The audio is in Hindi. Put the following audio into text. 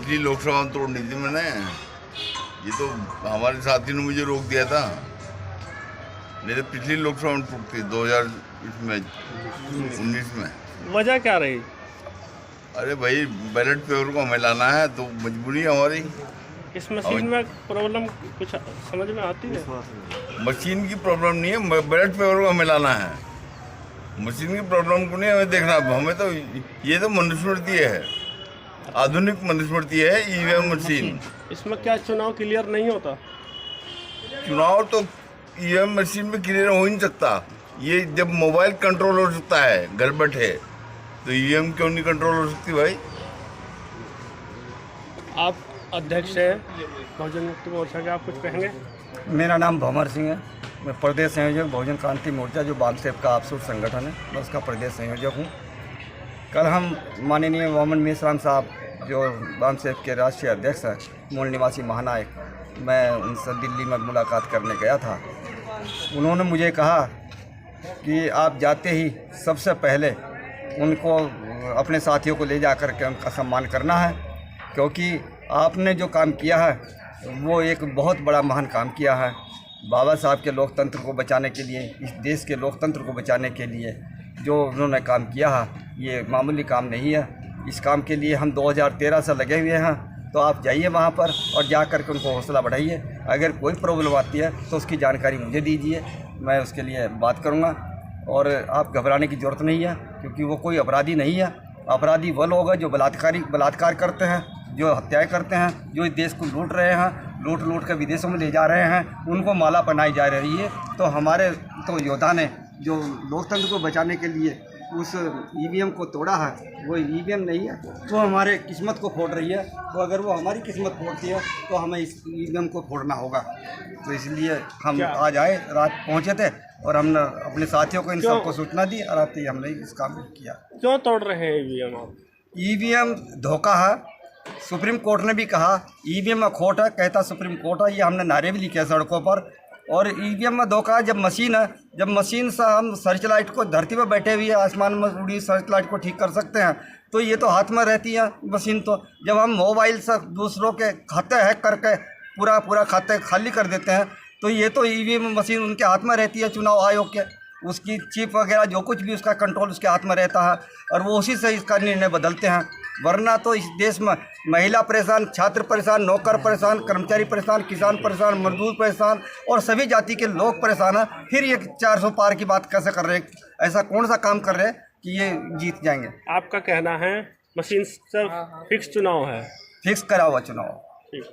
पिछली लोकसभा में तोड़नी थी मैंने। ये तो हमारे साथी ने मुझे रोक दिया था, नहीं तो पिछली लोकसभा में टूटती 2019 में। वजह क्या रही? अरे भाई, बैलेट पेपर को हमें लाना है तो मजबूरी है हमारी। इस मशीन में प्रॉब्लम कुछ समझ में आती है? मशीन की प्रॉब्लम नहीं है, बैलेट पेपर को हमें लाना है। मशीन की प्रॉब्लम को नहीं हमें देखना। हमें तो ये तो मनुस्मृति है, आधुनिक मनुस्मृति है ईवीएम मशीन। इसमें क्या चुनाव क्लियर नहीं होता? चुनाव तो ईवीएम मशीन में क्लियर हो ही नहीं सकता। ये जब मोबाइल कंट्रोल हो सकता है घर बैठे, तो ईवीएम क्यों नहीं कंट्रोल हो सकती भाई? आप अध्यक्ष हैं बहुजन मुक्ति मोर्चा के, आप कुछ कहेंगे? मेरा नाम भंवर सिंह है। मैं प्रदेश संयोजक बहुजन क्रांति मोर्चा, जो बामसेव का आपसूट संगठन है, मैं उसका प्रदेश संयोजक हूँ। कल हम माननीय वामन मेश्राम साहब, जो बामसेव के राष्ट्रीय अध्यक्ष हैं, मूल निवासी महानायक, मैं उनसे दिल्ली में मुलाकात करने गया था। उन्होंने मुझे कहा कि आप जाते ही सबसे पहले उनको, अपने साथियों को ले जा कर के उनका सम्मान करना है, क्योंकि आपने जो काम किया है वो एक बहुत बड़ा महान काम किया है। बाबा साहब के लोकतंत्र को बचाने के लिए, इस देश के लोकतंत्र को बचाने के लिए जो उन्होंने काम किया है, ये मामूली काम नहीं है। इस काम के लिए हम 2013 से लगे हुए हैं। तो आप जाइए वहाँ पर और जा कर के उनको हौसला बढ़ाइए। अगर कोई प्रॉब्लम आती है तो उसकी जानकारी मुझे दीजिए, मैं उसके लिए बात करूँगा। और आप घबराने की ज़रूरत नहीं है, क्योंकि वो कोई अपराधी नहीं है। अपराधी वो लोग हैं जो बलात्कार करते हैं, जो हत्याएं करते हैं, जो इस देश को लूट रहे हैं, लूट के विदेशों में ले जा रहे हैं, उनको माला पहनाई जा रही है। तो हमारे तो योद्धा ने जो लोकतंत्र को बचाने के लिए उस ईवीएम को तोड़ा है, वो ईवीएम नहीं है, वो हमारे किस्मत को फोड़ रही है। तो अगर वो हमारी किस्मत फोड़ती है तो हमें इस ईवीएम को फोड़ना होगा। तो इसलिए हम आज आए, रात पहुँचे थे और हमने अपने साथियों को इन सबको सूचना दी और आते ही हमने इस काम को किया। क्यों तोड़ रहे हैं ईवीएम आप? ईवीएम धोखा है। सुप्रीम कोर्ट ने भी कहा ईवीएम में खोट है, कहता सुप्रीम कोर्ट है। ये हमने नारे भी लिखे सड़कों पर। और ईवीएम में धोखा है जब मशीन है, जब मशीन से हम सर्च लाइट को, धरती पर बैठे हुए आसमान में उड़ी सर्च लाइट को ठीक कर सकते हैं, तो ये तो हाथ में रहती है मशीन। तो जब हम मोबाइल से दूसरों के खाते हैक करके पूरा खाते खाली कर देते हैं, तो ये तो ईवीएम मशीन उनके हाथ में रहती है, चुनाव आयोग के, उसकी चिप वगैरह जो कुछ भी उसका कंट्रोल उसके हाथ में रहता है, और वो उसी से इसका निर्णय बदलते हैं। वरना तो इस देश में महिला परेशान, छात्र परेशान, नौकर परेशान, कर्मचारी परेशान, किसान परेशान, मजदूर परेशान और सभी जाति के लोग परेशान हैं। फिर ये 400 पार की बात कैसे कर रहे हैं? ऐसा कौन सा काम कर रहे हैं कि ये जीत जाएंगे? आपका कहना है मशीन से फिक्स चुनाव है? फिक्स करा हुआ चुनाव। ठीक।